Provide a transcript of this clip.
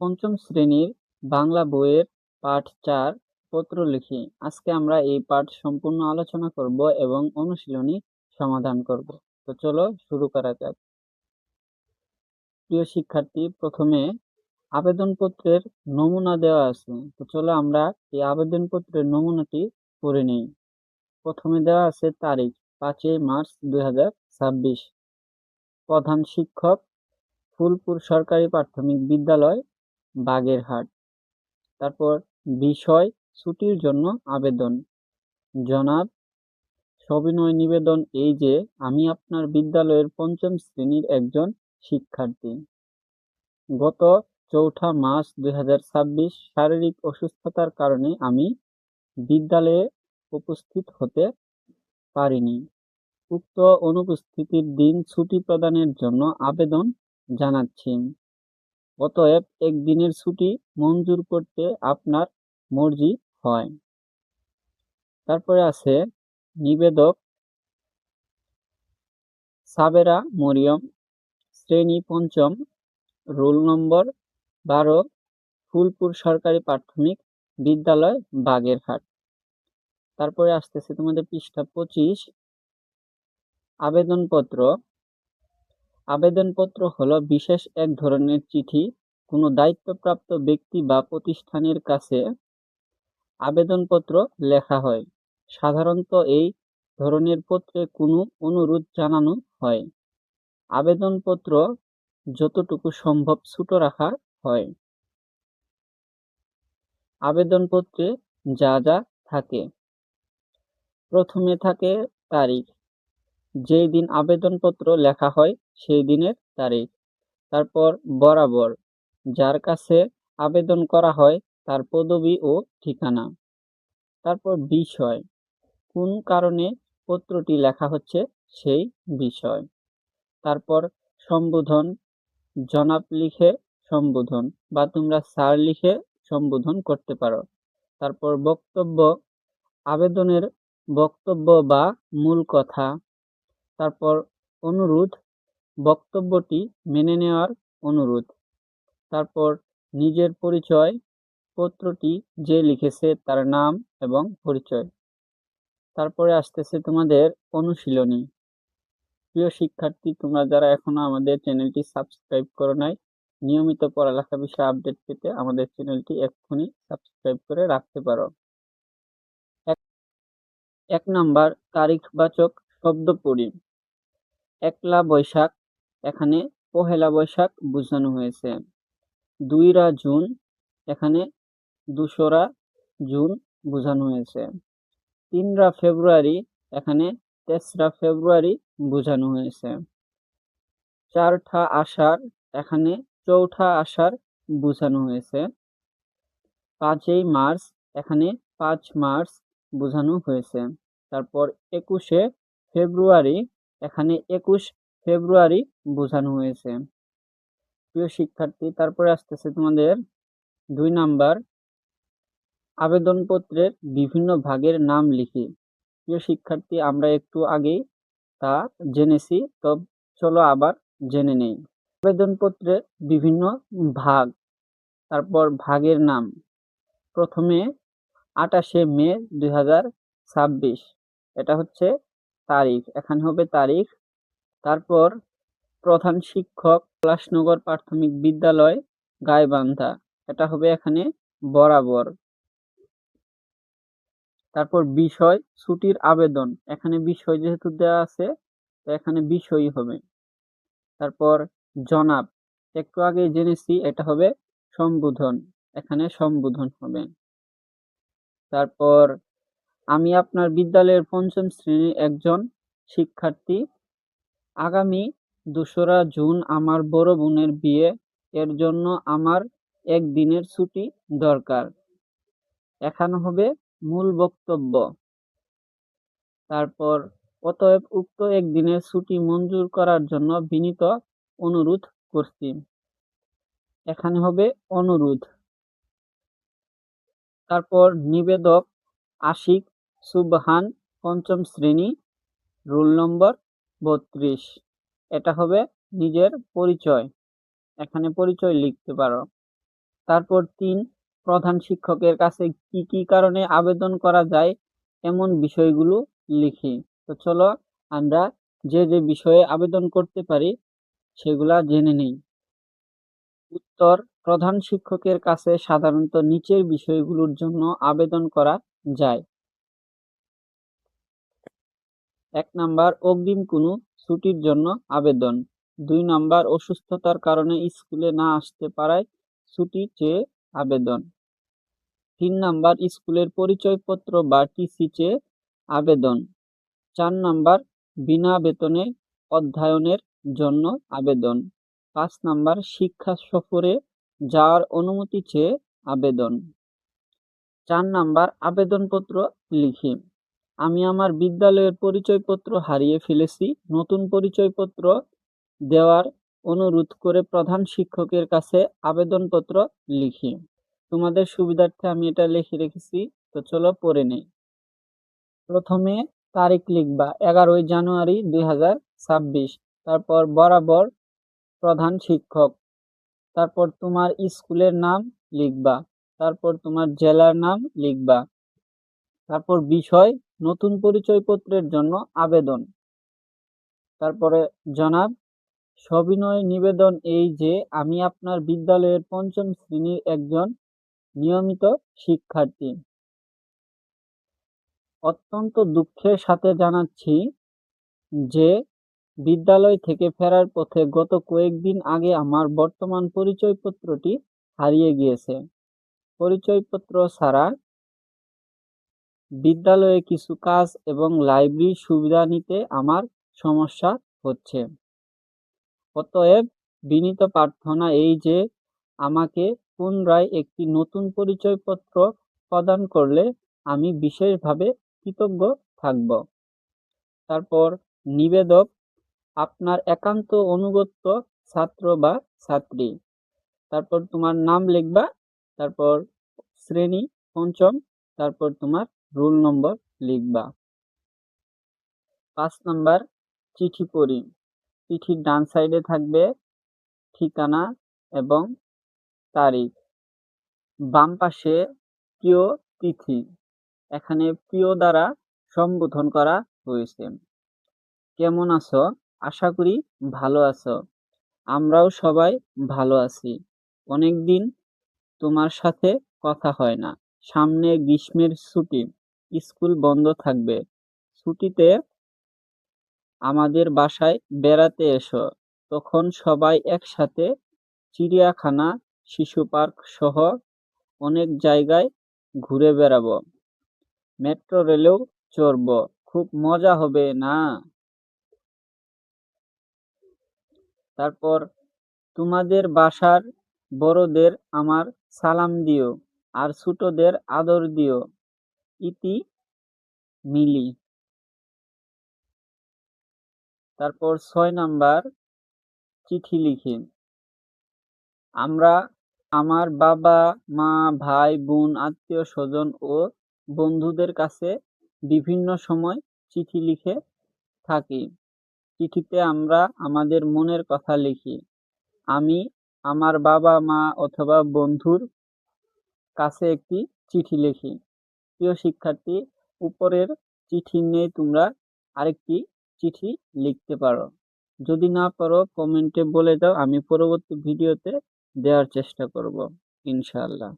পঞ্চম শ্রেণীর বাংলা বইয়ের পাঠ ৪ পত্র লিখি। আজকে আমরা এই পাঠ সম্পূর্ণ আলোচনা করব এবং অনুশীলনী সমাধান করব। তো চলো শুরু করা যাক। প্রিয় শিক্ষার্থী, প্রথমে আবেদনপত্রের নমুনা দেওয়া আছে। তো চলো আমরা এই আবেদনপত্রের নমুনাটি পড়ে নিই। প্রথমে দেওয়া আছে তারিখ ৫ই মার্চ ২০২৬। প্রধান শিক্ষক, ফুলপুর সরকারি প্রাথমিক বিদ্যালয়, বাগেরহাট। তারপর বিষয়, ছুটির জন্য আবেদন। জনাব, সবিনয় নিবেদন এই যে আমি আপনার বিদ্যালয়ের পঞ্চম শ্রেণীর একজন শিক্ষার্থী। গত ৪ঠা মার্চ ২০২৬ শারীরিক অসুস্থতার কারণে আমি বিদ্যালয়ে উপস্থিত হতে পারিনি। উক্ত অনুপস্থিতির দিন ছুটি প্রদানের জন্য আবেদন জানাচ্ছি। অতএব একদিনের ছুটি মঞ্জুর করতে আপনার মর্জি হয়। তারপরে আছে নিবেদক সাবেরা মরিয়ম, শ্রেণী পঞ্চম, রোল নম্বর ১২, ফুলপুর সরকারি প্রাথমিক বিদ্যালয়, বাগেরহাট। তারপরে আসতেছে তোমাদের পৃষ্ঠা ২৫। আবেদনপত্র। আবেদনপত্র হলো বিশেষ এক ধরনের চিঠি। কোনো দায়িত্বপ্রাপ্ত ব্যক্তি বা প্রতিষ্ঠানের কাছে আবেদনপত্র লেখা হয়। সাধারণত এই ধরনের পত্রে কোনো অনুরোধ জানানো হয়। আবেদনপত্র যতটুকু সম্ভব ছোট রাখা হয়। আবেদনপত্রে যা যা থাকে: প্রথমে থাকে তারিখ, যেই দিন আবেদনপত্র লেখা হয় সেই দিনের তারিখ। তারপর বরাবর, যার কাছে আবেদন করা হয় তার পদবি ও ঠিকানা। তারপর বিষয়, কোন কারণে পত্রটি লেখা হচ্ছে সেই বিষয়। তারপর সম্বোধন, জনাব লিখে সম্বোধন বা তোমরা স্যার লিখে সম্বোধন করতে পারো। তারপর বক্তব্য, আবেদনের বক্তব্য বা মূল কথা। তারপর অনুরোধ, বক্তব্যটি মেনে নেওয়ার অনুরোধ। তারপর নিজের পরিচয়, পত্রটি যে লিখেছে তার নাম এবং পরিচয়। তারপরে আসতেছে তোমাদের অনুশীলনী। প্রিয় শিক্ষার্থী, তোমরা যারা এখনো আমাদের চ্যানেলটি সাবস্ক্রাইব করো নাই, নিয়মিত পড়ালেখা বিষয়ে আপডেট পেতে আমাদের চ্যানেলটি এক্ষুনি সাবস্ক্রাইব করে রাখতে পারো। ১ নাম্বার তারিখবাচক শব্দ পড়ি। একলা বৈশাখ, এখানে পহেলা বৈশাখ বোঝানো হয়েছে। ২রা জুন, এখানে ২রা জুন বোঝানো হয়েছে। ৩রা ফেব্রুয়ারি, এখানে ৩রা ফেব্রুয়ারি বোঝানো হয়েছে। ৪ঠা আষাঢ়, এখানে ৪ঠা আষাঢ় বোঝানো হয়েছে। ৫ই মার্চ, এখানে ৫ মার্চ বোঝানো হয়েছে। তারপর ২১শে ফেব্রুয়ারি, এখানে ২১ ফেব্রুয়ারি বোঝানো হয়েছে। প্রিয় শিক্ষার্থী, তারপরে আসতেছে তোমাদের ২ নাম্বার আবেদনপত্রের বিভিন্ন ভাগের নাম লিখি। প্রিয় শিক্ষার্থী, আমরা একটু আগেই তা জেনেছি, তো চলো আবার জেনে নেই। আবেদনপত্রের বিভিন্ন ভাগ, তারপর ভাগের নাম। প্রথমে ২৮শে মে ২০২৬, এটা হচ্ছে তারিখ, এখানে হবে তারিখ। তারপর প্রধান শিক্ষক, পলাশনগর প্রাথমিক বিদ্যালয়, গাইবান্ধা, এটা হবে এখানে বরাবর। তারপর বিষয়, ছুটির আবেদন, এখানে বিষয় যেহেতু দেওয়া আছে তো এখানে বিষয়ই হবে। তারপর জনাব, একটু আগে জেনেছি এটা হবে সম্বোধন, এখানে সম্বোধন হবে। তারপর আমি আপনার বিদ্যালয়ের পঞ্চম শ্রেণীর একজন শিক্ষার্থী। আগামী ২রা জুন আমার বড় বোনের বিয়ে, এর জন্য আমার একদিনের ছুটি দরকার, এখানে হবে মূল বক্তব্য। তারপর অতএব উক্ত একদিনের ছুটি মঞ্জুর করার জন্য বিনীত অনুরোধ করছি, এখানে হবে অনুরোধ। তারপর নিবেদক আশিক সুবহান, পঞ্চম শ্রেণী, রোল নম্বর ৩২, এটা হবে নিজের পরিচয়, এখানে পরিচয় লিখতে পারো। তারপর ৩, প্রধান শিক্ষকের কাছে কি কি কারণে আবেদন করা যায় এমন বিষয়গুলো লিখি। তো চলো আমরা যে যে বিষয়ে আবেদন করতে পারি সেগুলা জেনে নিই। উত্তর: প্রধান শিক্ষকের কাছে সাধারণত নিচের বিষয়গুলোর জন্য আবেদন করা যায়। ১ নাম্বার, অগ্রিম কোনো ছুটির জন্য আবেদন। ২ নাম্বার, অসুস্থতার কারণে স্কুলে না আসতে পারায় ছুটি চেয়ে আবেদন। ৩ নাম্বার, স্কুলের পরিচয়পত্র বা টিসি চেয়ে আবেদন। ৪ নাম্বার, বিনা বেতনে অধ্যয়নের জন্য আবেদন। ৫ নাম্বার, শিক্ষা সফরে যাওয়ার অনুমতি চেয়ে আবেদন। ৪ নাম্বার, আবেদনপত্র লিখি। আমি আমার বিদ্যালয়ের পরিচয়পত্র হারিয়ে ফেলেছি। নতুন পরিচয়পত্র দেওয়ার অনুরোধ করে প্রধান শিক্ষকের কাছে আবেদনপত্র লিখি। তোমাদের সুবিধার্থে আমি এটা লিখে রেখেছি, তো চলো পড়ে নেই। প্রথমে তারিখ লিখবা 11 জানুয়ারি 2026। তারপর বরাবর প্রধান শিক্ষক। তারপর তোমার স্কুলের নাম লিখবা। তারপর তোমার জেলার নাম লিখবা। তারপর বিষয় নতুন পরিচয়পত্রের জন্য আবেদন। তারপরে জনাব, সবিনয় নিবেদন এই যে আমি আপনার বিদ্যালয়ের ৫ম শ্রেণীর একজন নিয়মিত শিক্ষার্থী। অত্যন্ত দুঃখের সাথে জানাচ্ছি যে বিদ্যালয় থেকে ফেরার পথে গত কয়েকদিন আগে আমার বর্তমান পরিচয়পত্রটি হারিয়ে গিয়েছে। পরিচয়পত্র ছাড়া বিদ্যালয়ে কিছু কাজ এবং লাইব্রেরির সুবিধা নিতে আমার সমস্যা হচ্ছে। অতএব বিনীত প্রার্থনা এই যে আমাকে পুনরায় একটি নতুন পরিচয়পত্র প্রদান করলে আমি বিশেষভাবে কৃতজ্ঞ থাকব। তারপর নিবেদক আপনার একান্ত অনুগত ছাত্র বা ছাত্রী। তারপর তোমার নাম লিখবা, তারপর শ্রেণী ৫ম, তারপর তোমার রোল নম্বর লিখবা। ৫ নাম্বার, চিঠি পড়ি। চিঠির ডান সাইডে থাকবে ঠিকানা এবং তারিখ, বাম পাশে প্রিয় তিথি। এখানে প্রিয় দ্বারা সম্বোধন করা হয়েছে। কেমন আছো? আশা করি ভালো আছো। আমরাও সবাই ভালো আছি। অনেকদিন তোমার সাথে কথা হয় না। সামনে গ্রীষ্মের ছুটি, স্কুল বন্ধ থাকবে। ছুটিতে আমাদের বাসায় বেড়াতে এসো। তখন সবাই একসাথে চিড়িয়াখানা, শিশু পার্ক সহ অনেক জায়গায় ঘুরে বেড়াবো। মেট্রো রেলেও চড়বো। খুব মজা হবে না? তারপর তোমাদের বাসার বড়দের আমার সালাম দিও আর ছোটদের আদর দিও। ইতি মিলি। তারপর ৬ নাম্বার, চিঠি লিখি। আমরা আমার বাবা মা ভাই বোন আত্মীয় স্বজন ও বন্ধুদের কাছে বিভিন্ন সময় চিঠি লিখে থাকি। চিঠিতে আমরা আমাদের মনের কথা লিখি। আমি আমার বাবা মা অথবা বন্ধুর কাছে একটি চিঠি লিখি। প্রিয় শিক্ষার্থী, উপরের চিঠি নিয়ে তোমরা আরেকটি চিঠি লিখতে পারো। যদি না পারো কমেন্টে বলে দাও, আমি পরবর্তী ভিডিওতে দেওয়ার চেষ্টা করব ইনশাআল্লাহ।